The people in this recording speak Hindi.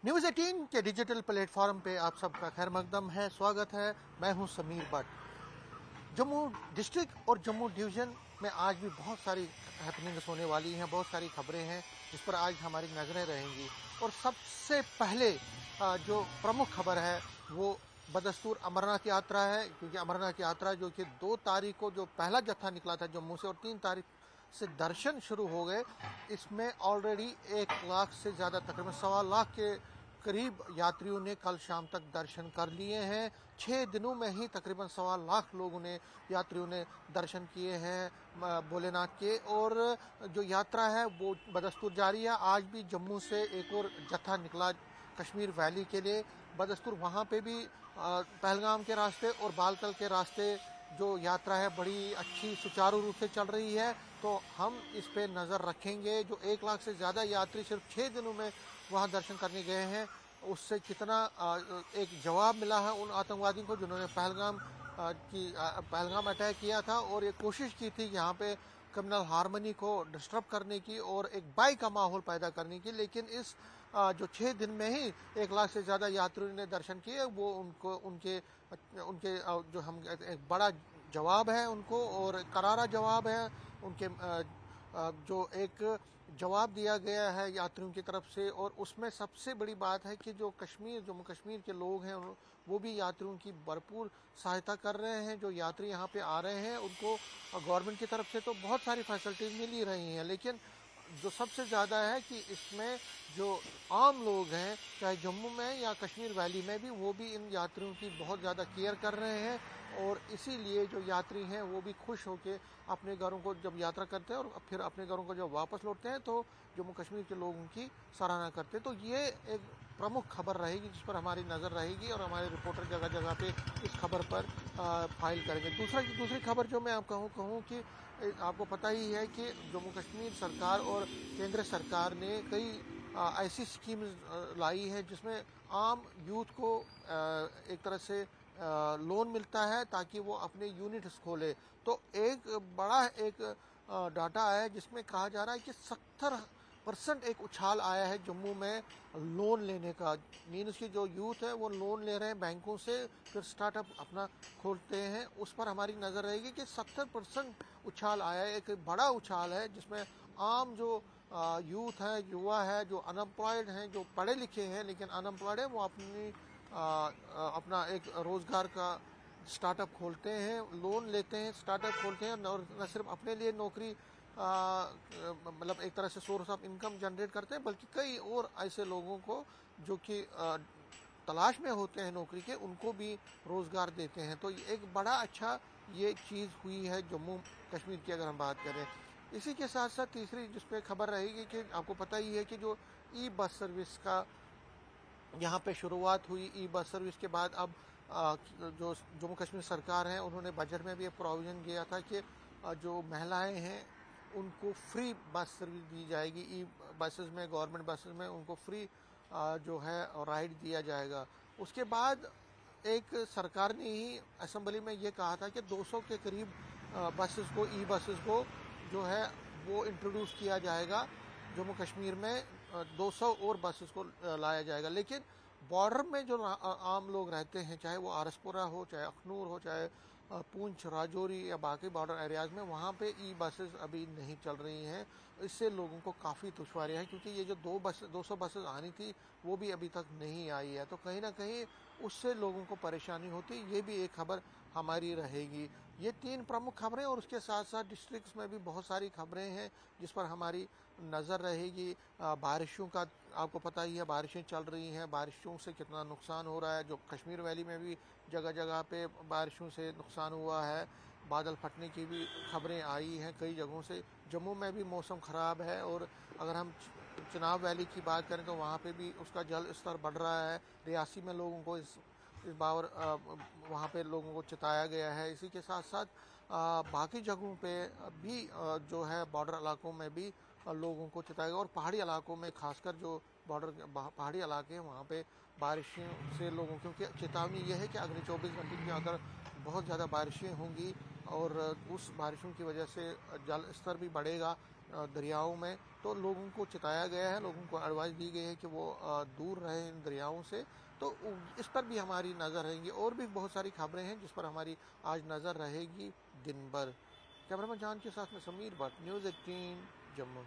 न्यूज़ 18 के डिजिटल प्लेटफॉर्म पे आप सबका खैर मकदम है, स्वागत है। मैं हूं समीर भट्ट। जम्मू डिस्ट्रिक्ट और जम्मू डिवीज़न में आज भी बहुत सारी हैपनिंग्स होने वाली हैं, बहुत सारी खबरें हैं जिस पर आज हमारी नज़रें रहेंगी। और सबसे पहले जो प्रमुख खबर है वो बदस्तूर अमरनाथ यात्रा है, क्योंकि अमरनाथ यात्रा जो कि 2 तारीख को जो पहला जत्था निकला था जम्मू से और 3 तारीख से दर्शन शुरू हो गए। इसमें ऑलरेडी 1 लाख से ज़्यादा, तकरीबन 1.25 लाख के करीब यात्रियों ने कल शाम तक दर्शन कर लिए हैं। 6 दिनों में ही तकरीबन 1.25 लाख लोगों ने, यात्रियों ने दर्शन किए हैं भोलेनाथ के। और जो यात्रा है वो बदस्तूर जारी है। आज भी जम्मू से एक और जत्था निकला कश्मीर वैली के लिए। बदस्तूर वहाँ पे भी पहलगाम के रास्ते और बालतल के रास्ते जो यात्रा है बड़ी अच्छी सुचारू रूप से चल रही है। तो हम इस पे नज़र रखेंगे। जो 1 लाख से ज़्यादा यात्री सिर्फ 6 दिनों में वहाँ दर्शन करने गए हैं, उससे कितना एक जवाब मिला है उन आतंकवादियों को जिन्होंने पहलगाम अटैक किया था और एक कोशिश की थी यहाँ पे कम्युनल हार्मनी को डिस्टर्ब करने की और एक बाई का माहौल पैदा करने की। लेकिन इस जो 6 दिन में ही 1 लाख से ज़्यादा यात्रियों ने दर्शन किए, वो उनको उनके उनके जो हम एक बड़ा जवाब है उनको, और करारा जवाब है उनके जो एक जवाब दिया गया है यात्रियों की तरफ से। और उसमें सबसे बड़ी बात है कि जो जम्मू कश्मीर के लोग हैं वो भी यात्रियों की भरपूर सहायता कर रहे हैं। जो यात्री यहाँ पे आ रहे हैं उनको गवर्नमेंट की तरफ से तो बहुत सारी फैसिलिटीज़ मिल ही रही हैं, लेकिन जो सबसे ज़्यादा है कि इसमें जो आम लोग हैं, चाहे जम्मू में या कश्मीर वैली में भी, वो भी इन यात्रियों की बहुत ज़्यादा केयर कर रहे हैं। और इसीलिए जो यात्री हैं वो भी खुश होकर अपने घरों को जब यात्रा करते हैं और फिर अपने घरों को जब वापस लौटते हैं तो जम्मू कश्मीर के लोगों की सराहना करते हैं। तो ये एक प्रमुख खबर रहेगी जिस पर हमारी नज़र रहेगी और हमारे रिपोर्टर जगह जगह पे इस खबर पर फाइल करेंगे। दूसरी खबर जो मैं आपको कहूँ कि आपको पता ही है कि जम्मू कश्मीर सरकार और केंद्र सरकार ने कई ऐसी स्कीम लाई है जिसमें आम यूथ को एक तरह से लोन मिलता है ताकि वो अपने यूनिट्स खोले। तो एक बड़ा एक डाटा है जिसमें कहा जा रहा है कि 70% एक उछाल आया है जम्मू में लोन लेने का। मीन्स की जो यूथ है वो लोन ले रहे हैं बैंकों से, फिर स्टार्टअप अपना खोलते हैं। उस पर हमारी नज़र रहेगी कि 70% उछाल आया है, एक बड़ा उछाल है जिसमें आम जो यूथ है, युवा है, जो अनएम्प्लॉयड हैं, जो पढ़े लिखे हैं लेकिन अनएम्प्लॉयड है, वो अपना एक रोज़गार का स्टार्टअप खोलते हैं, लोन लेते हैं, स्टार्टअप खोलते हैं। और न सिर्फ अपने लिए नौकरी मतलब एक तरह से सोर्स ऑफ इनकम जनरेट करते हैं, बल्कि कई और ऐसे लोगों को जो कि तलाश में होते हैं नौकरी के, उनको भी रोज़गार देते हैं। तो एक बड़ा अच्छा ये चीज़ हुई है जम्मू कश्मीर की, अगर हम बात करें। इसी के साथ साथ तीसरी जिस पे खबर रहेगी कि आपको पता ही है कि जो ई बस सर्विस का यहाँ पे शुरुआत हुई, ई बस सर्विस के बाद अब जो जम्मू कश्मीर सरकार है उन्होंने बजट में भी एक प्रोविज़न किया था कि जो महिलाएं हैं उनको फ्री बस सर्विस दी जाएगी। ई बसेस में, गवर्नमेंट बसेस में उनको फ्री जो है राइड दिया जाएगा। उसके बाद एक सरकार ने ही असेंबली में ये कहा था कि 200 के करीब बसेस को, ई बसेस को जो है वो इंट्रोड्यूस किया जाएगा जम्मू कश्मीर में। 200 और बसेस को लाया जाएगा। लेकिन बॉर्डर में जो आम लोग रहते हैं, चाहे वो आरसपुरा हो, चाहे अखनूर हो, चाहे पूंछ, राजौरी या बाकी बॉर्डर एरियाज़ में, वहाँ पे ई बसेस अभी नहीं चल रही हैं। इससे लोगों को काफ़ी दुश्वारियाँ हैं, क्योंकि ये जो 200 बसेस आनी थी वो भी अभी तक नहीं आई है। तो कहीं ना कहीं उससे लोगों को परेशानी होती। ये भी एक खबर हमारी रहेगी। ये 3 प्रमुख खबरें, और उसके साथ साथ डिस्ट्रिक्ट्स में भी बहुत सारी खबरें हैं जिस पर हमारी नज़र रहेगी। बारिशों का आपको पता ही है, बारिशें चल रही हैं, बारिशों से कितना नुकसान हो रहा है। जो कश्मीर वैली में भी जगह जगह पे बारिशों से नुकसान हुआ है, बादल फटने की भी खबरें आई हैं कई जगहों से। जम्मू में भी मौसम ख़राब है, और अगर हम चिनाब वैली की बात करें तो वहाँ पे भी उसका जल स्तर बढ़ रहा है। रियासी में लोगों को इस बार वहाँ पे लोगों को चिताया गया है। इसी के साथ साथ बाकी जगहों पे भी जो है बॉर्डर इलाकों में भी लोगों को चिताएगा। और पहाड़ी इलाकों में खासकर जो बॉर्डर पहाड़ी इलाके हैं वहाँ पे बारिशों से लोगों, क्योंकि चेतावनी ये है कि अगले 24 घंटे के अंदर बहुत ज़्यादा बारिशें होंगी और उस बारिशों की वजह से जल स्तर भी बढ़ेगा। दरियाओं में, तो लोगों को चिताया गया है, लोगों को एडवाइस दी गई है कि वो दूर रहें इन दरियाओं से। तो इस पर भी हमारी नज़र रहेगी, और भी बहुत सारी खबरें हैं जिस पर हमारी आज नज़र रहेगी दिन भर। कैमरामैन जान के साथ में समीर भट्ट, न्यूज़ 18 जम्मू।